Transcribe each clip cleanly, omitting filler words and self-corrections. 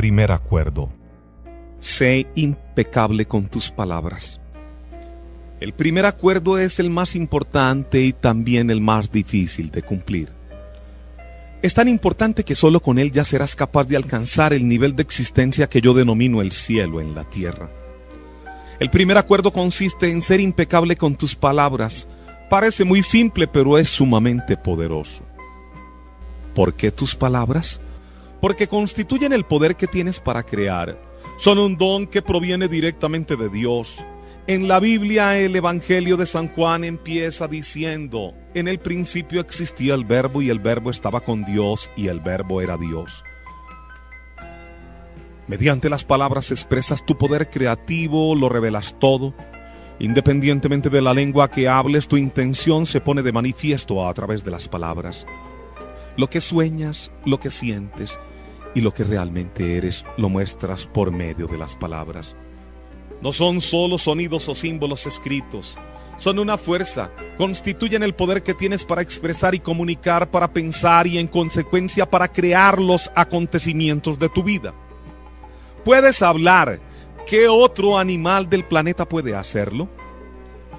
primer acuerdo. Sé impecable con tus palabras. El primer acuerdo es el más importante y también el más difícil de cumplir. Es tan importante que solo con él ya serás capaz de alcanzar el nivel de existencia que yo denomino el cielo en la tierra. El primer acuerdo consiste en ser impecable con tus palabras. Parece muy simple, pero es sumamente poderoso. ¿Por qué tus palabras? Porque constituyen el poder que tienes para crear. Son un don que proviene directamente de Dios. En la Biblia, el Evangelio de San Juan empieza diciendo: en el principio existía el Verbo, y el Verbo estaba con Dios, y el Verbo era Dios. Mediante las palabras expresas tu poder creativo, lo revelas todo. Independientemente de la lengua que hables, tu intención se pone de manifiesto a través de las palabras. Lo que sueñas, lo que sientes y lo que realmente eres, lo muestras por medio de las palabras. No son solo sonidos o símbolos escritos, son una fuerza, constituyen el poder que tienes para expresar y comunicar, para pensar y en consecuencia para crear los acontecimientos de tu vida. Puedes hablar. ¿Qué otro animal del planeta puede hacerlo?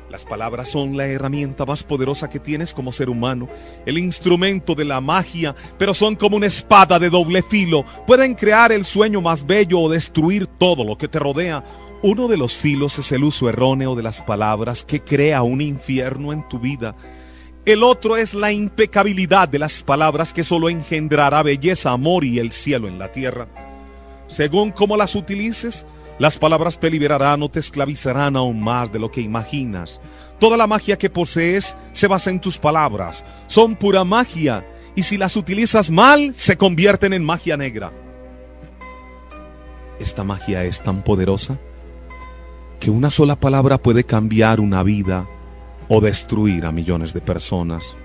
Las palabras son la herramienta más poderosa que tienes como ser humano, el instrumento de la magia, pero son como una espada de doble filo. Pueden crear el sueño más bello o destruir todo lo que te rodea. Uno de los filos es el uso erróneo de las palabras, que crea un infierno en tu vida. El otro es la impecabilidad de las palabras, que solo engendrará belleza, amor y el cielo en la tierra. Según cómo las utilices, las palabras te liberarán o te esclavizarán aún más de lo que imaginas. Toda la magia que posees se basa en tus palabras. Son pura magia, y si las utilizas mal, se convierten en magia negra. Esta magia es tan poderosa que una sola palabra puede cambiar una vida o destruir a millones de personas.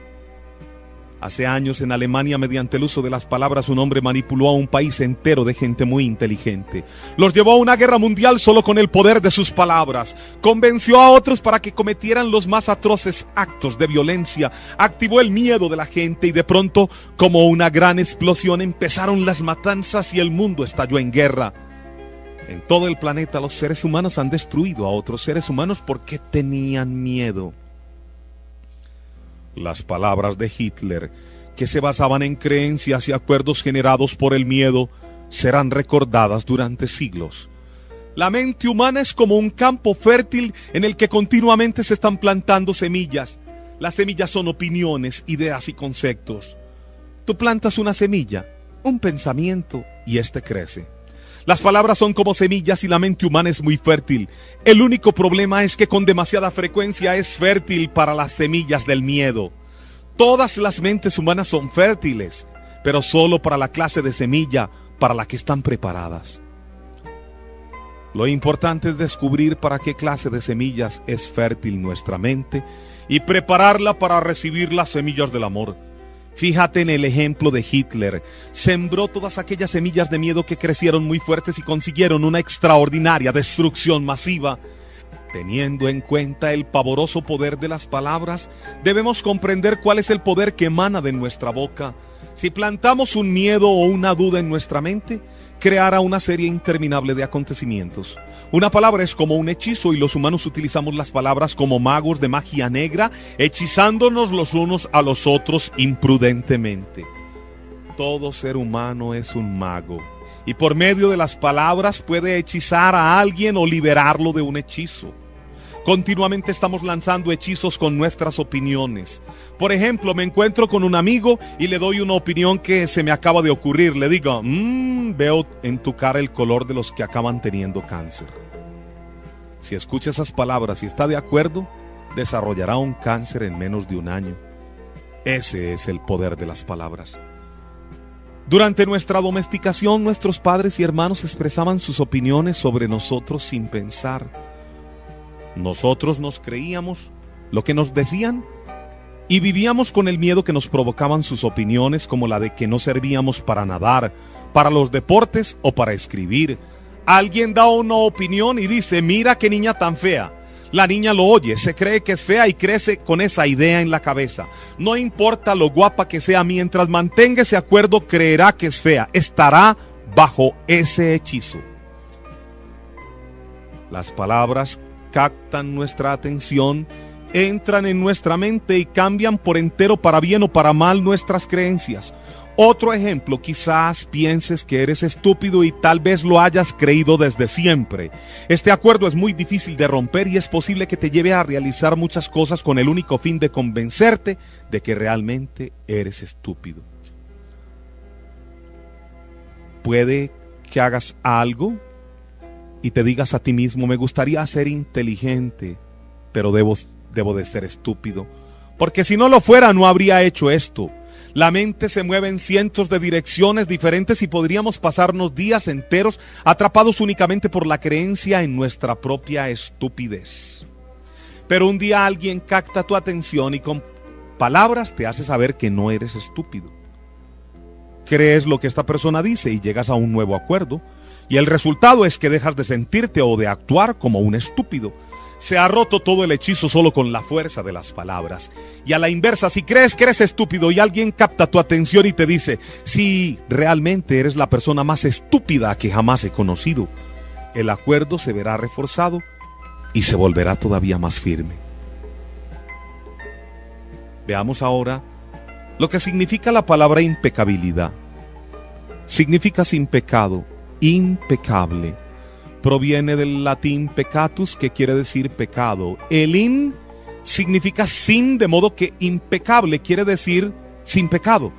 Hace años en Alemania, mediante el uso de las palabras, un hombre manipuló a un país entero de gente muy inteligente. Los llevó a una guerra mundial solo con el poder de sus palabras. Convenció a otros para que cometieran los más atroces actos de violencia. Activó el miedo de la gente y de pronto, como una gran explosión, empezaron las matanzas y el mundo estalló en guerra. En todo el planeta los seres humanos han destruido a otros seres humanos porque tenían miedo. Las palabras de Hitler, que se basaban en creencias y acuerdos generados por el miedo, serán recordadas durante siglos. La mente humana es como un campo fértil en el que continuamente se están plantando semillas. Las semillas son opiniones, ideas y conceptos. Tú plantas una semilla, un pensamiento, y éste crece. Las palabras son como semillas y la mente humana es muy fértil. El único problema es que con demasiada frecuencia es fértil para las semillas del miedo. Todas las mentes humanas son fértiles, pero solo para la clase de semilla para la que están preparadas. Lo importante es descubrir para qué clase de semillas es fértil nuestra mente y prepararla para recibir las semillas del amor. Fíjate en el ejemplo de Hitler. Sembró todas aquellas semillas de miedo que crecieron muy fuertes y consiguieron una extraordinaria destrucción masiva. Teniendo en cuenta el pavoroso poder de las palabras, debemos comprender cuál es el poder que emana de nuestra boca. Si plantamos un miedo o una duda en nuestra mente, creará una serie interminable de acontecimientos. Una palabra es como un hechizo y los humanos utilizamos las palabras como magos de magia negra, hechizándonos los unos a los otros imprudentemente. Todo ser humano es un mago y por medio de las palabras puede hechizar a alguien o liberarlo de un hechizo. Continuamente estamos lanzando hechizos con nuestras opiniones. Por ejemplo, me encuentro con un amigo y le doy una opinión que se me acaba de ocurrir. Le digo, veo en tu cara el color de los que acaban teniendo cáncer. Si escucha esas palabras y está de acuerdo, desarrollará un cáncer en menos de un año. Ese es el poder de las palabras. Durante nuestra domesticación, nuestros padres y hermanos expresaban sus opiniones sobre nosotros sin pensar. Nosotros nos creíamos lo que nos decían y vivíamos con el miedo que nos provocaban sus opiniones, como la de que no servíamos para nadar, para los deportes o para escribir. Alguien da una opinión y dice, mira qué niña tan fea. La niña lo oye, se cree que es fea y crece con esa idea en la cabeza. No importa lo guapa que sea, mientras mantenga ese acuerdo, creerá que es fea, estará bajo ese hechizo. Las palabras captan nuestra atención, entran en nuestra mente y cambian por entero, para bien o para mal, nuestras creencias. Otro ejemplo, quizás pienses que eres estúpido y tal vez lo hayas creído desde siempre. Este acuerdo es muy difícil de romper y es posible que te lleve a realizar muchas cosas con el único fin de convencerte de que realmente eres estúpido. Puede que hagas algo y te digas a ti mismo: me gustaría ser inteligente, pero debo de ser estúpido, porque si no lo fuera no habría hecho esto. La mente se mueve en cientos de direcciones diferentes y podríamos pasarnos días enteros atrapados únicamente por la creencia en nuestra propia estupidez. Pero un día alguien capta tu atención y con palabras te hace saber que no eres estúpido. Crees lo que esta persona dice y llegas a un nuevo acuerdo, y el resultado es que dejas de sentirte o de actuar como un estúpido. Se ha roto todo el hechizo solo con la fuerza de las palabras. Y a la inversa, si crees que eres estúpido y alguien capta tu atención y te dice: sí, realmente eres la persona más estúpida que jamás he conocido, el acuerdo se verá reforzado y se volverá todavía más firme. Veamos ahora lo que significa la palabra impecabilidad. Significa sin pecado, impecable. Proviene del latín peccatus, que quiere decir pecado. El in significa sin, de modo que impecable quiere decir sin pecado.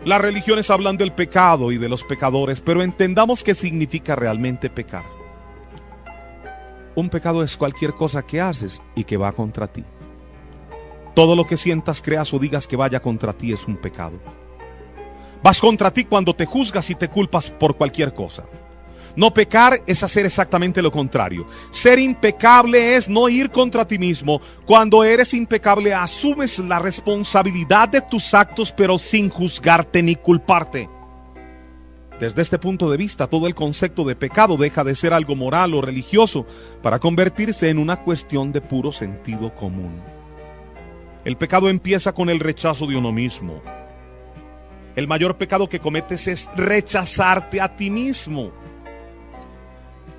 Las religiones hablan del pecado y de los pecadores, pero entendamos qué significa realmente pecar. Un pecado es cualquier cosa que haces y que va contra ti. Todo lo que sientas, creas o digas que vaya contra ti es un pecado. Vas contra ti cuando te juzgas y te culpas por cualquier cosa. No pecar es hacer exactamente lo contrario. Ser impecable es no ir contra ti mismo. Cuando eres impecable, asumes la responsabilidad de tus actos, pero sin juzgarte ni culparte. Desde este punto de vista, todo el concepto de pecado deja de ser algo moral o religioso para convertirse en una cuestión de puro sentido común. El pecado empieza con el rechazo de uno mismo. El mayor pecado que cometes es rechazarte a ti mismo.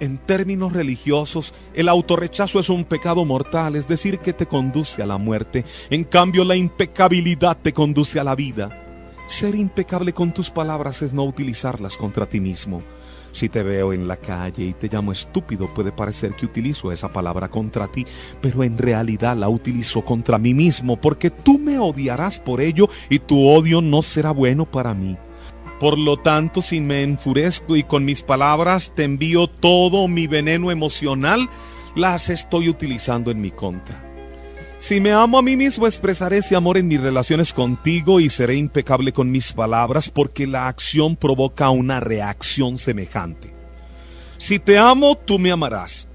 En términos religiosos, el autorrechazo es un pecado mortal, es decir, que te conduce a la muerte. En cambio, la impecabilidad te conduce a la vida. Ser impecable con tus palabras es no utilizarlas contra ti mismo. Si te veo en la calle y te llamo estúpido, puede parecer que utilizo esa palabra contra ti, pero en realidad la utilizo contra mí mismo, porque tú me odiarás por ello y tu odio no será bueno para mí. Por lo tanto, si me enfurezco y con mis palabras te envío todo mi veneno emocional, las estoy utilizando en mi contra. Si me amo a mí mismo, expresaré ese amor en mis relaciones contigo y seré impecable con mis palabras, porque la acción provoca una reacción semejante. Si te amo, tú me amarás.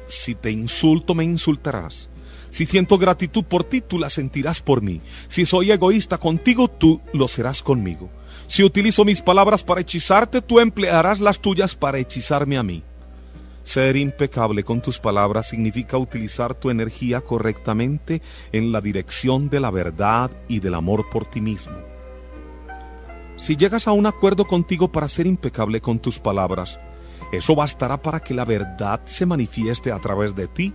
Si te insulto, me insultarás. Si siento gratitud por ti, tú la sentirás por mí. Si soy egoísta contigo, tú lo serás conmigo. Si utilizo mis palabras para hechizarte, tú emplearás las tuyas para hechizarme a mí. Ser impecable con tus palabras significa utilizar tu energía correctamente en la dirección de la verdad y del amor por ti mismo. Si llegas a un acuerdo contigo para ser impecable con tus palabras, eso bastará para que la verdad se manifieste a través de ti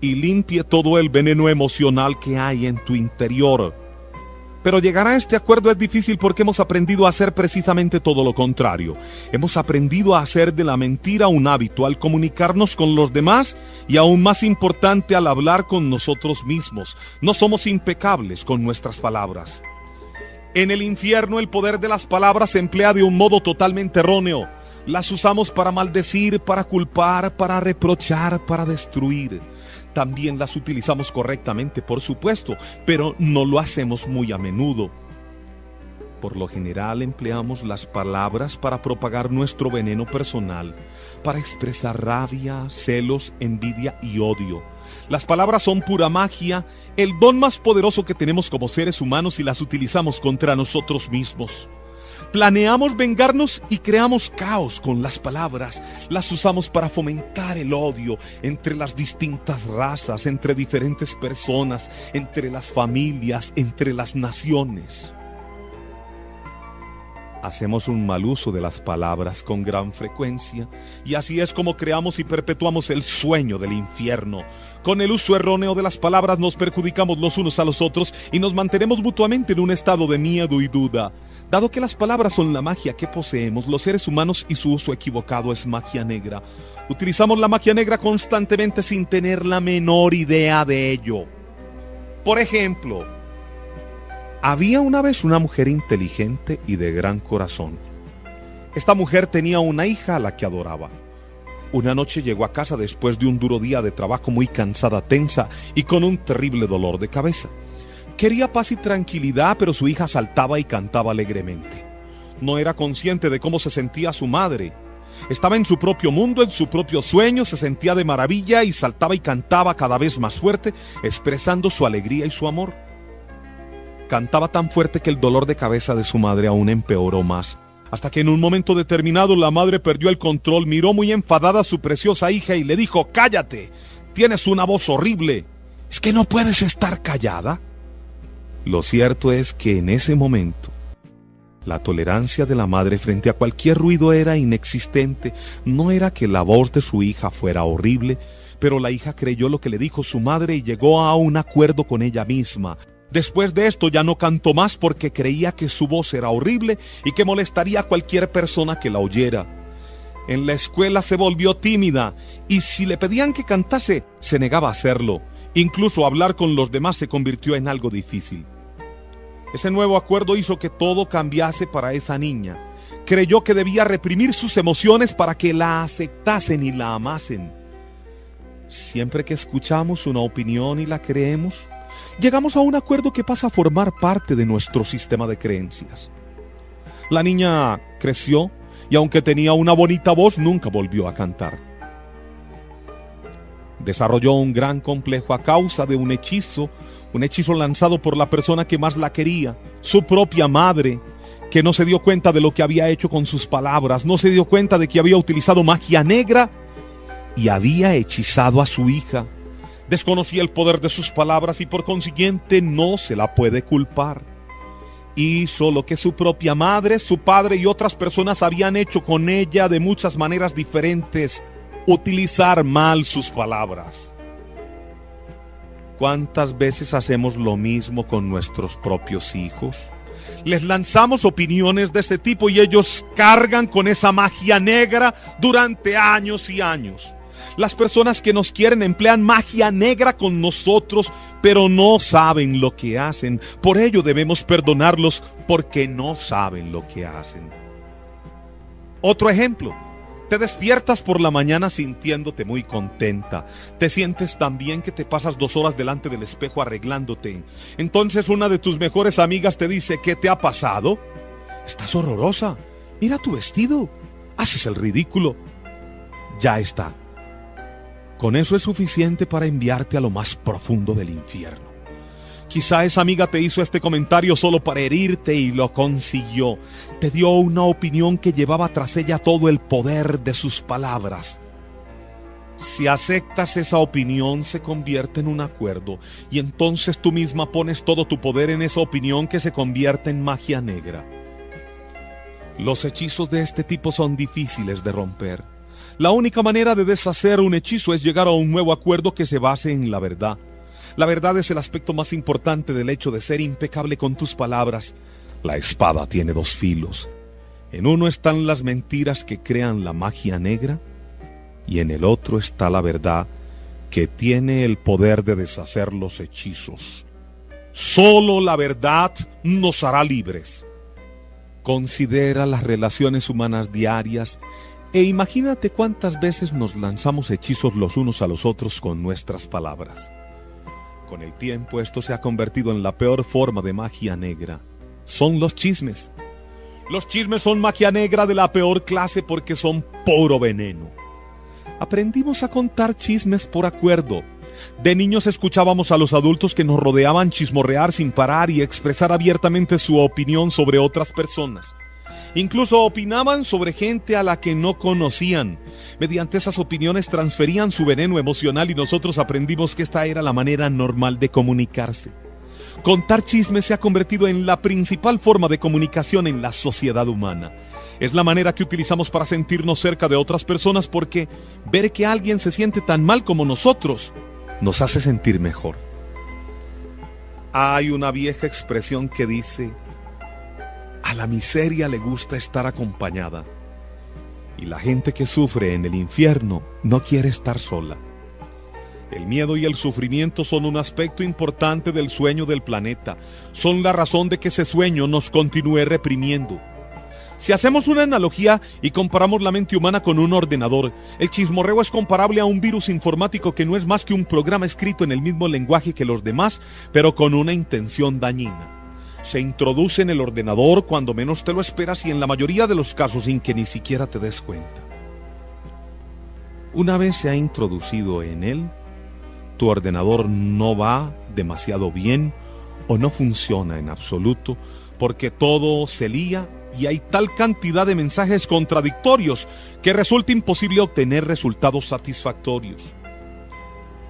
y limpie todo el veneno emocional que hay en tu interior. Pero llegar a este acuerdo es difícil porque hemos aprendido a hacer precisamente todo lo contrario. Hemos aprendido a hacer de la mentira un hábito al comunicarnos con los demás y, aún más importante, al hablar con nosotros mismos. No somos impecables con nuestras palabras. En el infierno, el poder de las palabras se emplea de un modo totalmente erróneo. Las usamos para maldecir, para culpar, para reprochar, para destruir. También las utilizamos correctamente, por supuesto, pero no lo hacemos muy a menudo. Por lo general empleamos las palabras para propagar nuestro veneno personal, para expresar rabia, celos, envidia y odio. Las palabras son pura magia, el don más poderoso que tenemos como seres humanos, y las utilizamos contra nosotros mismos. Planeamos vengarnos y creamos caos con las palabras. Las usamos para fomentar el odio entre las distintas razas, entre diferentes personas, entre las familias, entre las naciones. Hacemos un mal uso de las palabras con gran frecuencia, y así es como creamos y perpetuamos el sueño del infierno. Con el uso erróneo de las palabras nos perjudicamos los unos a los otros y nos mantenemos mutuamente en un estado de miedo y duda. Dado que las palabras son la magia que poseemos los seres humanos y su uso equivocado es magia negra, utilizamos la magia negra constantemente sin tener la menor idea de ello. Por ejemplo, había una vez una mujer inteligente y de gran corazón. Esta mujer tenía una hija a la que adoraba. Una noche llegó a casa después de un duro día de trabajo, muy cansada, tensa y con un terrible dolor de cabeza. Quería paz y tranquilidad, pero su hija saltaba y cantaba alegremente. No era consciente de cómo se sentía su madre. Estaba en su propio mundo, en su propio sueño, se sentía de maravilla y saltaba y cantaba cada vez más fuerte, expresando su alegría y su amor. Cantaba tan fuerte que el dolor de cabeza de su madre aún empeoró más, hasta que en un momento determinado la madre perdió el control, miró muy enfadada a su preciosa hija y le dijo: «¡Cállate! Tienes una voz horrible. ¿Es que no puedes estar callada?». Lo cierto es que en ese momento, la tolerancia de la madre frente a cualquier ruido era inexistente. No era que la voz de su hija fuera horrible, pero la hija creyó lo que le dijo su madre y llegó a un acuerdo con ella misma. Después de esto ya no cantó más porque creía que su voz era horrible y que molestaría a cualquier persona que la oyera. En la escuela se volvió tímida y si le pedían que cantase, se negaba a hacerlo. Incluso hablar con los demás se convirtió en algo difícil. Ese nuevo acuerdo hizo que todo cambiase para esa niña. Creyó que debía reprimir sus emociones para que la aceptasen y la amasen. Siempre que escuchamos una opinión y la creemos, llegamos a un acuerdo que pasa a formar parte de nuestro sistema de creencias. La niña creció y aunque tenía una bonita voz, nunca volvió a cantar. Desarrolló un gran complejo a causa de un hechizo lanzado por la persona que más la quería, su propia madre, que no se dio cuenta de lo que había hecho con sus palabras, no se dio cuenta de que había utilizado magia negra y había hechizado a su hija. Desconocía el poder de sus palabras y por consiguiente no se la puede culpar. Hizo lo que su propia madre, su padre y otras personas habían hecho con ella de muchas maneras diferentes: utilizar mal sus palabras. ¿Cuántas veces hacemos lo mismo con nuestros propios hijos? Les lanzamos opiniones de este tipo y ellos cargan con esa magia negra durante años y años. Las personas que nos quieren emplean magia negra con nosotros, pero no saben lo que hacen. Por ello debemos perdonarlos porque no saben lo que hacen. Otro ejemplo. Te despiertas por la mañana sintiéndote muy contenta. Te sientes tan bien que te pasas 2 horas delante del espejo arreglándote. Entonces una de tus mejores amigas te dice: ¿qué te ha pasado? Estás horrorosa. Mira tu vestido. Haces el ridículo. Ya está. Con eso es suficiente para enviarte a lo más profundo del infierno. Quizá esa amiga te hizo este comentario solo para herirte y lo consiguió. Te dio una opinión que llevaba tras ella todo el poder de sus palabras. Si aceptas esa opinión, se convierte en un acuerdo y entonces tú misma pones todo tu poder en esa opinión que se convierte en magia negra. Los hechizos de este tipo son difíciles de romper. La única manera de deshacer un hechizo es llegar a un nuevo acuerdo que se base en la verdad. La verdad es el aspecto más importante del hecho de ser impecable con tus palabras. La espada tiene 2 filos. En uno están las mentiras que crean la magia negra y en el otro está la verdad que tiene el poder de deshacer los hechizos. Solo la verdad nos hará libres. Considera las relaciones humanas diarias e imagínate cuántas veces nos lanzamos hechizos los unos a los otros con nuestras palabras. Con el tiempo esto se ha convertido en la peor forma de magia negra. Son los chismes. Los chismes son magia negra de la peor clase porque son puro veneno. Aprendimos a contar chismes por acuerdo. De niños escuchábamos a los adultos que nos rodeaban chismorrear sin parar y expresar abiertamente su opinión sobre otras personas. Incluso opinaban sobre gente a la que no conocían. Mediante esas opiniones transferían su veneno emocional y nosotros aprendimos que esta era la manera normal de comunicarse. Contar chismes se ha convertido en la principal forma de comunicación en la sociedad humana. Es la manera que utilizamos para sentirnos cerca de otras personas, porque ver que alguien se siente tan mal como nosotros nos hace sentir mejor. Hay una vieja expresión que dice: a la miseria le gusta estar acompañada, y la gente que sufre en el infierno no quiere estar sola. El miedo y el sufrimiento son un aspecto importante del sueño del planeta. Son la razón de que ese sueño nos continúe reprimiendo. Si hacemos una analogía y comparamos la mente humana con un ordenador, el chismorreo es comparable a un virus informático que no es más que un programa escrito en el mismo lenguaje que los demás, pero con una intención dañina. Se introduce en el ordenador cuando menos te lo esperas y en la mayoría de los casos sin que ni siquiera te des cuenta. Una vez se ha introducido en él, tu ordenador no va demasiado bien o no funciona en absoluto, porque todo se lía y hay tal cantidad de mensajes contradictorios que resulta imposible obtener resultados satisfactorios.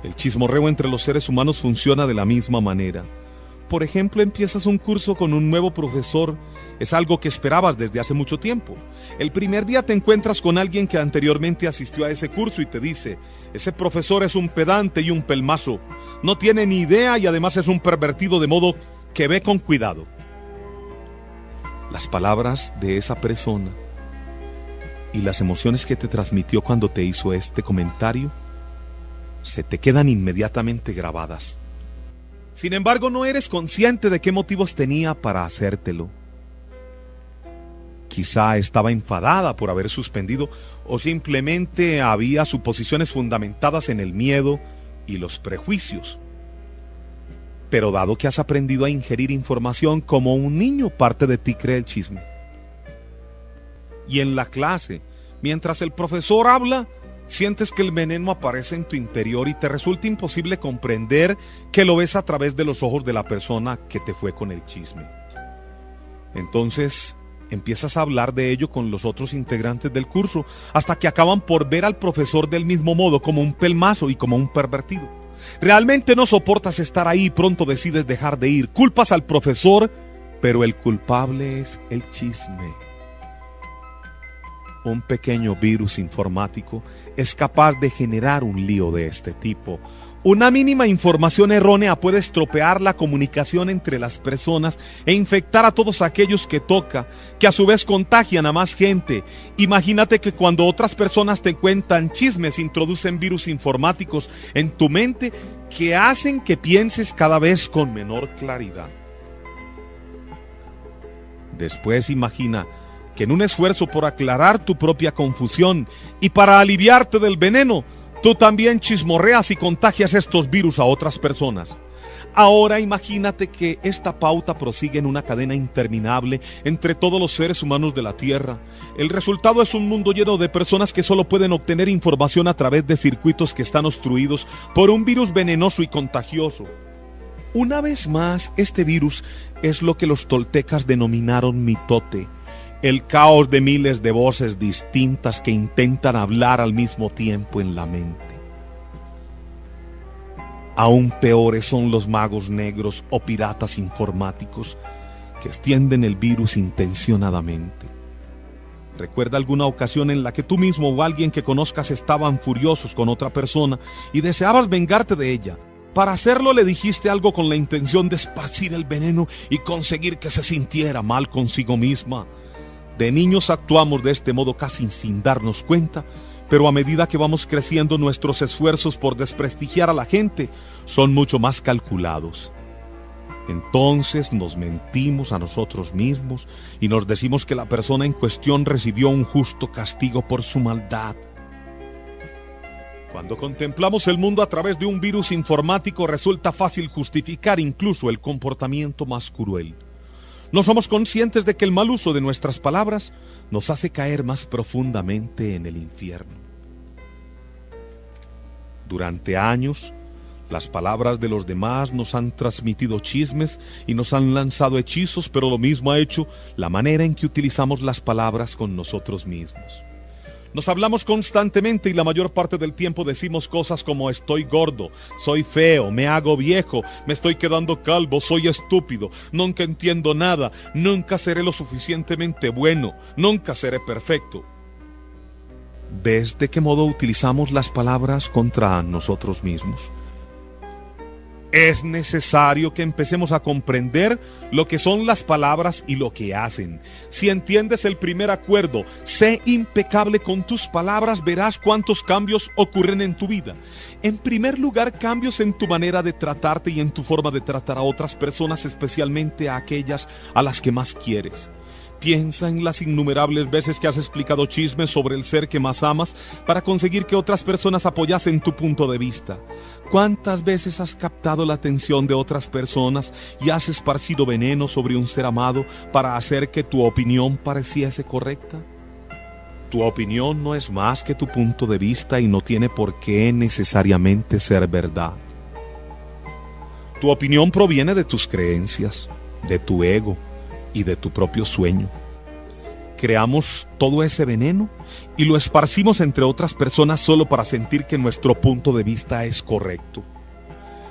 El chismorreo entre los seres humanos funciona de la misma manera. Por ejemplo, empiezas un curso con un nuevo profesor. Es algo que esperabas desde hace mucho tiempo. El primer día te encuentras con alguien que anteriormente asistió a ese curso y te dice: ese profesor es un pedante y un pelmazo. No tiene ni idea y además es un pervertido, de modo que ve con cuidado. Las palabras de esa persona y las emociones que te transmitió cuando te hizo este comentario se te quedan inmediatamente grabadas. Sin embargo, no eres consciente de qué motivos tenía para hacértelo. Quizá estaba enfadada por haber suspendido, o simplemente había suposiciones fundamentadas en el miedo y los prejuicios. Pero dado que has aprendido a ingerir información como un niño, parte de ti cree el chisme. Y en la clase, mientras el profesor habla, sientes que el veneno aparece en tu interior y te resulta imposible comprender que lo ves a través de los ojos de la persona que te fue con el chisme. Entonces empiezas a hablar de ello con los otros integrantes del curso, hasta que acaban por ver al profesor del mismo modo, como un pelmazo y como un pervertido. Realmente no soportas estar ahí y pronto decides dejar de ir. Culpas al profesor, pero el culpable es el chisme. Un pequeño virus informático es capaz de generar un lío de este tipo. Una mínima información errónea puede estropear la comunicación entre las personas e infectar a todos aquellos que toca, que a su vez contagian a más gente. Imagínate que cuando otras personas te cuentan chismes, introducen virus informáticos en tu mente que hacen que pienses cada vez con menor claridad. Después imagina que en un esfuerzo por aclarar tu propia confusión y para aliviarte del veneno, tú también chismorreas y contagias estos virus a otras personas. Ahora imagínate que esta pauta prosigue en una cadena interminable entre todos los seres humanos de la Tierra. El resultado es un mundo lleno de personas que solo pueden obtener información a través de circuitos que están obstruidos por un virus venenoso y contagioso. Una vez más, este virus es lo que los toltecas denominaron mitote. El caos de miles de voces distintas que intentan hablar al mismo tiempo en la mente. Aún peores son los magos negros o piratas informáticos que extienden el virus intencionadamente. ¿Recuerda alguna ocasión en la que tú mismo o alguien que conozcas estaban furiosos con otra persona y deseabas vengarte de ella? Para hacerlo le dijiste algo con la intención de esparcir el veneno y conseguir que se sintiera mal consigo misma. De niños actuamos de este modo casi sin darnos cuenta, pero a medida que vamos creciendo nuestros esfuerzos por desprestigiar a la gente son mucho más calculados. Entonces nos mentimos a nosotros mismos y nos decimos que la persona en cuestión recibió un justo castigo por su maldad. Cuando contemplamos el mundo a través de un virus informático, resulta fácil justificar incluso el comportamiento más cruel. No somos conscientes de que el mal uso de nuestras palabras nos hace caer más profundamente en el infierno. Durante años, las palabras de los demás nos han transmitido chismes y nos han lanzado hechizos, pero lo mismo ha hecho la manera en que utilizamos las palabras con nosotros mismos. Nos hablamos constantemente y la mayor parte del tiempo decimos cosas como estoy gordo, soy feo, me hago viejo, me estoy quedando calvo, soy estúpido, nunca entiendo nada, nunca seré lo suficientemente bueno, nunca seré perfecto. ¿Ves de qué modo utilizamos las palabras contra nosotros mismos? Es necesario que empecemos a comprender lo que son las palabras y lo que hacen. Si entiendes el primer acuerdo, sé impecable con tus palabras, verás cuántos cambios ocurren en tu vida. En primer lugar, cambios en tu manera de tratarte y en tu forma de tratar a otras personas, especialmente a aquellas a las que más quieres. Piensa en las innumerables veces que has explicado chismes sobre el ser que más amas para conseguir que otras personas apoyasen tu punto de vista. ¿Cuántas veces has captado la atención de otras personas y has esparcido veneno sobre un ser amado para hacer que tu opinión pareciese correcta? Tu opinión no es más que tu punto de vista y no tiene por qué necesariamente ser verdad. Tu opinión proviene de tus creencias, de tu ego y de tu propio sueño. Creamos todo ese veneno y lo esparcimos entre otras personas solo para sentir que nuestro punto de vista es correcto.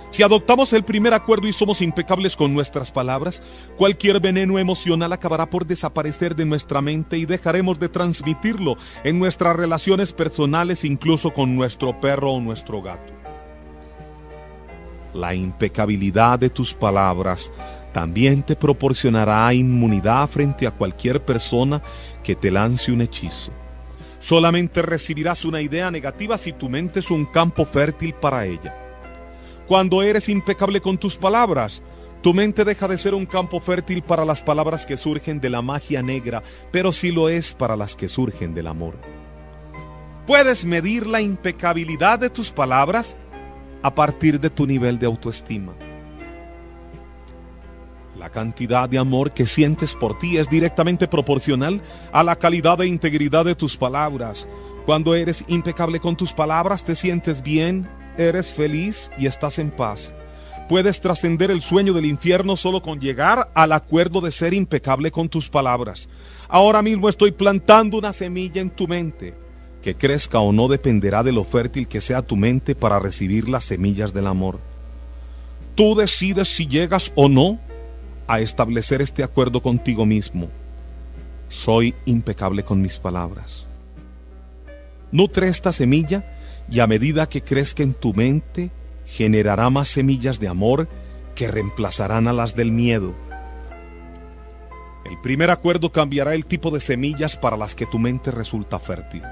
Si adoptamos el primer acuerdo y somos impecables con nuestras palabras, cualquier veneno emocional acabará por desaparecer de nuestra mente y dejaremos de transmitirlo en nuestras relaciones personales, incluso con nuestro perro o nuestro gato. La impecabilidad de tus palabras también te proporcionará inmunidad frente a cualquier persona que te lance un hechizo. Solamente recibirás una idea negativa si tu mente es un campo fértil para ella. Cuando eres impecable con tus palabras, tu mente deja de ser un campo fértil para las palabras que surgen de la magia negra, pero sí lo es para las que surgen del amor. Puedes medir la impecabilidad de tus palabras a partir de tu nivel de autoestima. La cantidad de amor que sientes por ti es directamente proporcional a la calidad e integridad de tus palabras. Cuando eres impecable con tus palabras, te sientes bien, eres feliz y estás en paz. Puedes trascender el sueño del infierno solo con llegar al acuerdo de ser impecable con tus palabras. Ahora mismo estoy plantando una semilla en tu mente. Que crezca o no dependerá de lo fértil que sea tu mente para recibir las semillas del amor. Tú decides si llegas o no a establecer este acuerdo contigo mismo. Soy impecable con mis palabras. Nutre esta semilla y a medida que crezca en tu mente, generará más semillas de amor que reemplazarán a las del miedo. El primer acuerdo cambiará el tipo de semillas para las que tu mente resulta fértil.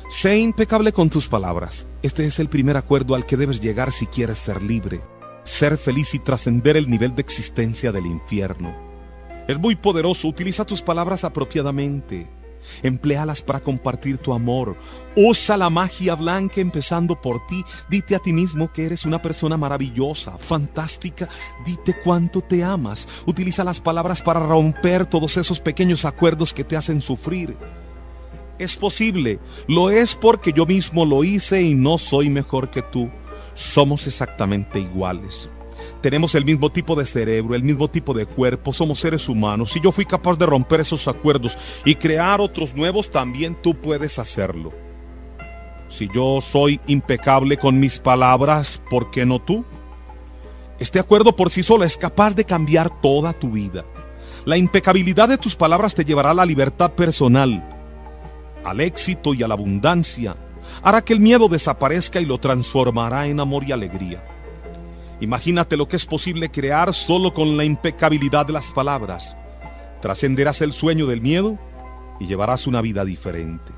Sé impecable con tus palabras. Este es el primer acuerdo al que debes llegar si quieres ser libre, ser feliz y trascender el nivel de existencia del infierno. Es muy poderoso. Utiliza tus palabras apropiadamente. Empléalas para compartir tu amor. Usa la magia blanca empezando por ti. Dite a ti mismo que eres una persona maravillosa, fantástica. Dite cuánto te amas. Utiliza las palabras para romper todos esos pequeños acuerdos que te hacen sufrir. Es posible, lo es porque yo mismo lo hice y no soy mejor que tú. Somos exactamente iguales. Tenemos el mismo tipo de cerebro, el mismo tipo de cuerpo, somos seres humanos. Si yo fui capaz de romper esos acuerdos y crear otros nuevos, también tú puedes hacerlo. Si yo soy impecable con mis palabras, ¿por qué no tú? Este acuerdo por sí solo es capaz de cambiar toda tu vida. La impecabilidad de tus palabras te llevará a la libertad personal, al éxito y a la abundancia. Hará que el miedo desaparezca y lo transformará en amor y alegría. Imagínate lo que es posible crear solo con la impecabilidad de las palabras. Trascenderás el sueño del miedo y llevarás una vida diferente.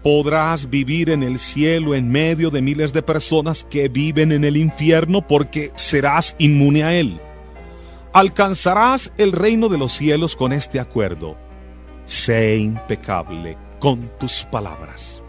Podrás vivir en el cielo en medio de miles de personas que viven en el infierno porque serás inmune a él. Alcanzarás el reino de los cielos con este acuerdo. Sé impecable con tus palabras.